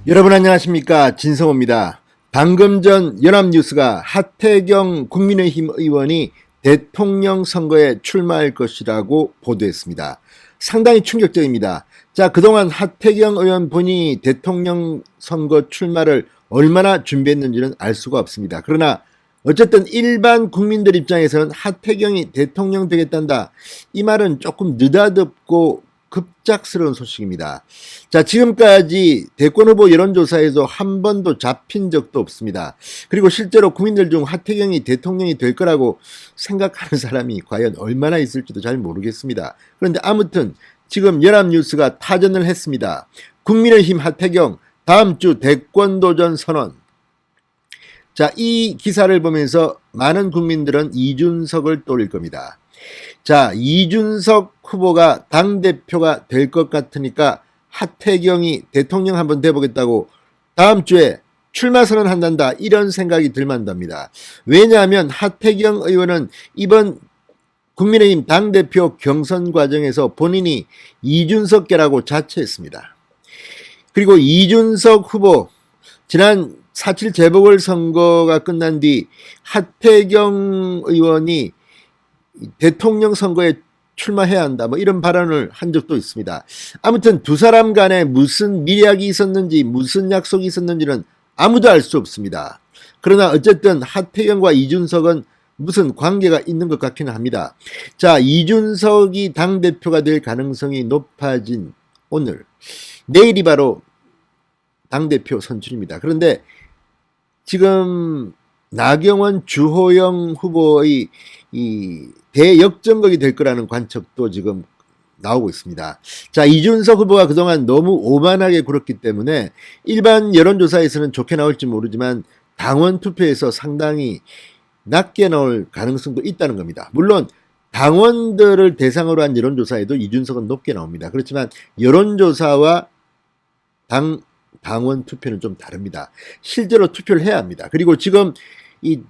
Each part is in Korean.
여러분 안녕하십니까, 진성호입니다. 방금 전 연합뉴스가 하태경 국민의힘 의원이 대통령 선거에 출마할 것이라고 보도했습니다. 상당히 충격적입니다. 자, 그동안 하태경 의원 본인이 대통령 선거 출마를 얼마나 준비했는지는 알 수가 없습니다. 그러나 어쨌든 일반 국민들 입장에서는 하태경이 대통령 되겠단다, 이 말은 조금 느닷없고 급작스러운 소식입니다. 자, 지금까지 대권 후보 여론조사에서 한 번도 잡힌 적도 없습니다. 그리고 실제로 국민들 중 하태경이 대통령이 될 거라고 생각하는 사람이 과연 얼마나 있을지도 잘 모르겠습니다. 그런데 아무튼 지금 연합뉴스가 타전을 했습니다. 국민의힘 하태경 다음 주 대권 도전 선언. 자, 이 기사를 보면서 많은 국민들은 이준석을 떠올릴 겁니다. 자, 이준석 후보가 당대표가 될 것 같으니까 하태경이 대통령 한번 돼보겠다고 다음 주에 출마 선언한단다, 이런 생각이 들만답니다. 왜냐하면 하태경 의원은 이번 국민의힘 당대표 경선 과정에서 본인이 이준석계라고 자처했습니다. 그리고 이준석 후보 지난 4.7 재보궐선거가 끝난 뒤 하태경 의원이 대통령 선거에 출마해야 한다, 뭐 이런 발언을 한 적도 있습니다. 아무튼 두 사람 간에 무슨 미략이 있었는지 무슨 약속이 있었는지는 아무도 알 수 없습니다. 그러나 어쨌든 하태경과 이준석은 무슨 관계가 있는 것 같기는 합니다. 자, 이준석이 당대표가 될 가능성이 높아진 오늘, 내일이 바로 당대표 선출입니다. 그런데 지금 나경원, 주호영 후보의 이 대역전극이 될 거라는 관측도 지금 나오고 있습니다. 자, 이준석 후보가 그동안 너무 오만하게 굴었기 때문에 일반 여론조사에서는 좋게 나올지 모르지만 당원 투표에서 상당히 낮게 나올 가능성도 있다는 겁니다. 물론 당원들을 대상으로 한 여론조사에도 이준석은 높게 나옵니다. 그렇지만 여론조사와 당원 투표는 좀 다릅니다. 실제로 투표를 해야 합니다. 그리고 지금 이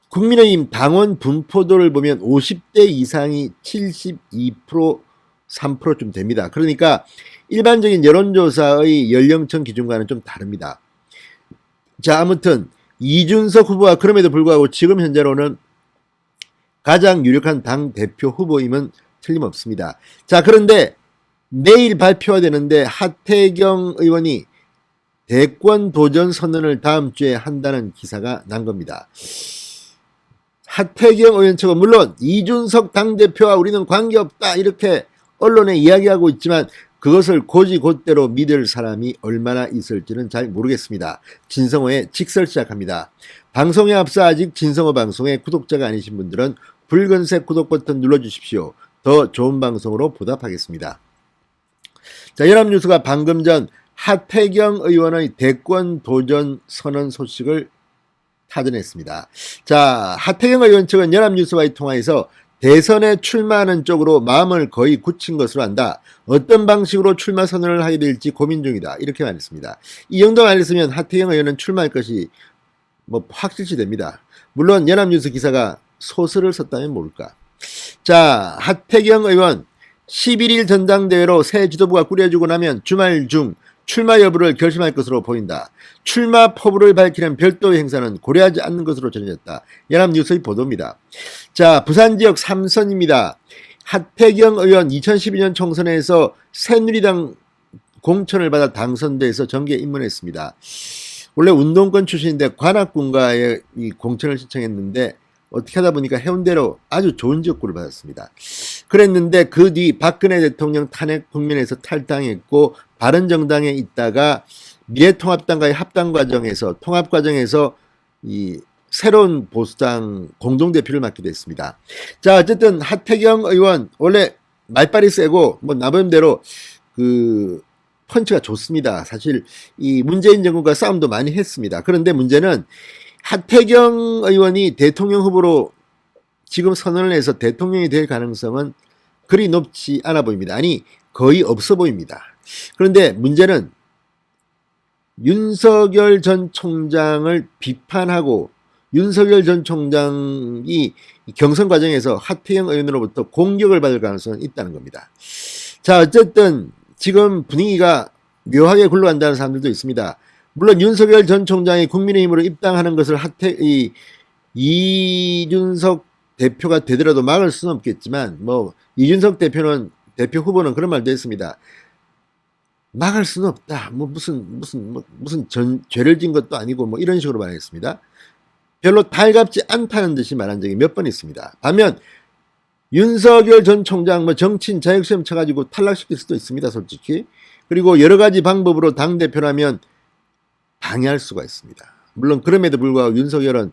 국민의힘 당원 분포도를 보면 50대 이상이 72%, 3%좀 됩니다. 그러니까 일반적인 여론조사의 연령층 기준과는 좀 다릅니다. 자, 아무튼 이준석 후보가 그럼에도 불구하고 지금 현재로는 가장 유력한 당대표 후보임은 틀림없습니다. 자, 그런데 내일 발표가 되는데 하태경 의원이 대권 도전 선언을 다음 주에 한다는 기사가 난 겁니다. 하태경 의원 측은 물론 이준석 당대표와 우리는 관계없다, 이렇게 언론에 이야기하고 있지만 그것을 곧이곧대로 믿을 사람이 얼마나 있을지는 잘 모르겠습니다. 진성호의 직설 시작합니다. 방송에 앞서 아직 진성호 방송의 구독자가 아니신 분들은 붉은색 구독 버튼 눌러주십시오. 더 좋은 방송으로 보답하겠습니다. 자, 연합뉴스가 방금 전 하태경 의원의 대권 도전 선언 소식을 타전했습니다. 자, 하태경 의원 측은 연합뉴스와의 통화에서 대선에 출마하는 쪽으로 마음을 거의 굳힌 것으로 안다. 어떤 방식으로 출마 선언을 하게 될지 고민 중이다, 이렇게 말했습니다. 이 정도 말했으면 하태경 의원은 출마할 것이 확실시됩니다. 물론 연합뉴스 기사가 소설을 썼다면 모를까. 자, 하태경 의원 11일 전당대회로 새 지도부가 꾸려지고 나면 주말 중 출마 여부를 결심할 것으로 보인다. 출마 포부를 밝히는 별도의 행사는 고려하지 않는 것으로 전해졌다. 연합뉴스의 보도입니다. 자, 부산 지역 3선입니다. 하태경 의원 2012년 총선에서 새누리당 공천을 받아 당선돼서 정계에 입문했습니다. 원래 운동권 출신인데 관악군가에 이 공천을 신청했는데 어떻게 하다 보니까 해운대로 아주 좋은 지역구를 받았습니다. 그랬는데 그 뒤 박근혜 대통령 탄핵 국면에서 탈당했고 바른정당에 있다가 미래통합당과의 합당 과정에서 통합 과정에서 이 새로운 보수당 공동대표를 맡기도 했습니다. 자, 어쨌든 하태경 의원 원래 말빨이 세고 나름대로 그 펀치가 좋습니다. 사실 이 문재인 정부가 싸움도 많이 했습니다. 그런데 문제는 하태경 의원이 대통령 후보로 지금 선언을 해서 대통령이 될 가능성은 그리 높지 않아 보입니다. 아니, 거의 없어 보입니다. 그런데 문제는 윤석열 전 총장을 비판하고 윤석열 전 총장이 경선 과정에서 하태경 의원으로부터 공격을 받을 가능성은 있다는 겁니다. 자, 어쨌든 지금 분위기가 묘하게 굴러간다는 사람들도 있습니다. 물론 윤석열 전 총장이 국민의힘으로 입당하는 것을 이준석 대표가 되더라도 막을 수는 없겠지만, 뭐 이준석 대표 후보는 그런 말도 했습니다. 막을 수는 없다. 뭐 무슨 죄를 진 것도 아니고 뭐 이런 식으로 말했습니다. 별로 달갑지 않다는 듯이 말한 적이 몇 번 있습니다. 반면 윤석열 전 총장 뭐 정치인 자격시험 쳐가지고 탈락시킬 수도 있습니다, 솔직히. 그리고 여러 가지 방법으로 당대표라면 방해할 수가 있습니다. 물론 그럼에도 불구하고 윤석열은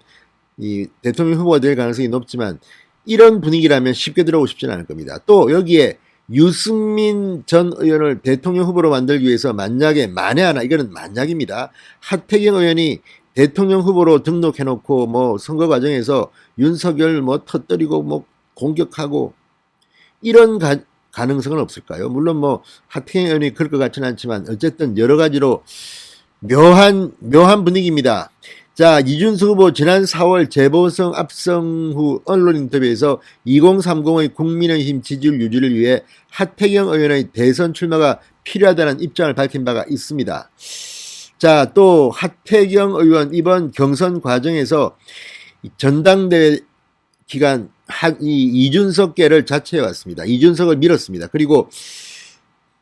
이 대통령 후보가 될 가능성이 높지만 이런 분위기라면 쉽게 들어오고 싶지는 않을 겁니다. 또 여기에 유승민 전 의원을 대통령 후보로 만들기 위해서 만약에 만에 하나, 이거는 만약입니다. 하태경 의원이 대통령 후보로 등록해놓고 뭐 선거 과정에서 윤석열 뭐 터뜨리고 뭐 공격하고 이런 가능성은 없을까요? 물론 뭐 하태경 의원이 그럴 것 같지는 않지만 어쨌든 여러 가지로 묘한 분위기입니다. 자, 이준석 후보 지난 4월 재보선 압승 후 언론 인터뷰에서 2030의 국민의힘 지지율 유지를 위해 하태경 의원의 대선 출마가 필요하다는 입장을 밝힌 바가 있습니다. 자, 또 하태경 의원 이번 경선 과정에서 전당대회 기간 이준석계를 자처해 왔습니다. 이준석을 밀었습니다. 그리고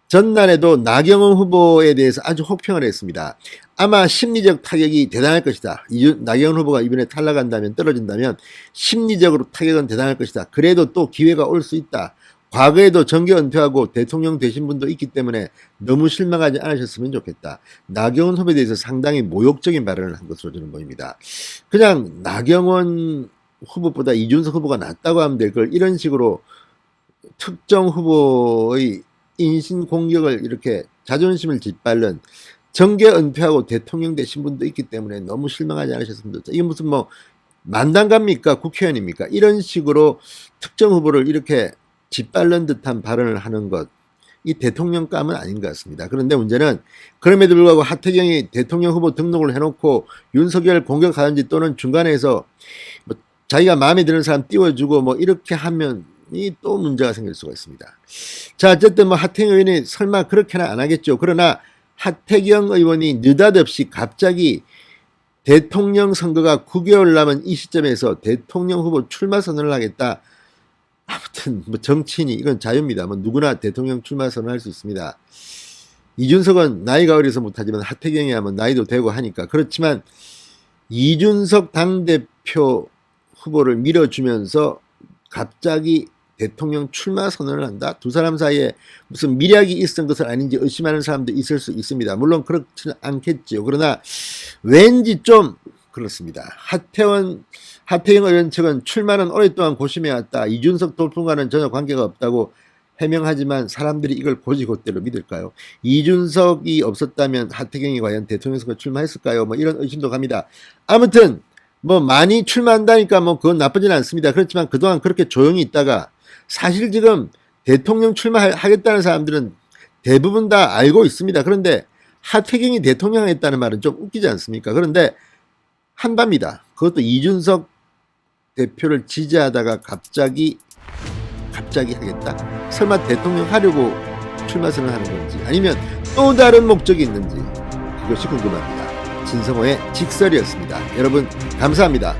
전날에도 나경원 후보에 대해서 아주 혹평을 했습니다. 아마 심리적 타격이 대단할 것이다. 나경원 후보가 이번에 탈락한다면, 떨어진다면 심리적으로 타격은 대단할 것이다. 그래도 또 기회가 올 수 있다. 과거에도 정계 은퇴하고 대통령 되신 분도 있기 때문에 너무 실망하지 않으셨으면 좋겠다. 나경원 후보에 대해서 상당히 모욕적인 발언을 한 것으로 저는 보입니다. 그냥 나경원 후보보다 이준석 후보가 낫다고 하면 될 걸 이런 식으로 특정 후보의 인신 공격을 이렇게 자존심을 짓밟는, 정계 은퇴하고 대통령 되신 분도 있기 때문에 너무 실망하지 않으셨으면 좋겠다. 이게 무슨 뭐 만당갑니까? 국회의원입니까? 이런 식으로 특정 후보를 이렇게 짓밟는 듯한 발언을 하는 것, 이 대통령감은 아닌 것 같습니다. 그런데 문제는 그럼에도 불구하고 하태경이 대통령 후보 등록을 해놓고 윤석열 공격하든지 또는 중간에서 뭐 자기가 마음에 드는 사람 띄워주고 뭐 이렇게 하면 이 또 문제가 생길 수가 있습니다. 자, 어쨌든 뭐 하태경 의원이 설마 그렇게는 안 하겠죠. 그러나 하태경 의원이 느닷없이 갑자기 대통령 선거가 9개월 남은 이 시점에서 대통령 후보 출마 선언을 하겠다. 아무튼 뭐 정치인이 이건 자유입니다. 뭐 누구나 대통령 출마 선언할 수 있습니다. 이준석은 나이가 어려서 못하지만 하태경이야 뭐 나이도 되고 하니까. 그렇지만 이준석 당대표 후보를 밀어주면서 갑자기 대통령 출마 선언을 한다? 두 사람 사이에 무슨 미략이 있었던 것은 아닌지 의심하는 사람도 있을 수 있습니다. 물론 그렇지는 않겠지요. 그러나 왠지 좀 그렇습니다. 하태경 의원 측은 출마는 오랫동안 고심해왔다. 이준석 돌풍과는 전혀 관계가 없다고 해명하지만 사람들이 이걸 곧이곧대로 믿을까요? 이준석이 없었다면 하태경이 과연 대통령 선거 출마했을까요? 뭐 이런 의심도 갑니다. 아무튼 뭐 많이 출마한다니까 뭐 그건 나쁘진 않습니다. 그렇지만 그동안 그렇게 조용히 있다가 사실 지금 대통령 출마하겠다는 사람들은 대부분 다 알고 있습니다. 그런데 하태경이 대통령 하겠다는 말은 좀 웃기지 않습니까? 그런데 한밤이다. 그것도 이준석 대표를 지지하다가 갑자기 하겠다? 설마 대통령 하려고 출마 선언하는 건지 아니면 또 다른 목적이 있는지 그것이 궁금합니다. 진성호의 직설이었습니다. 여러분 감사합니다.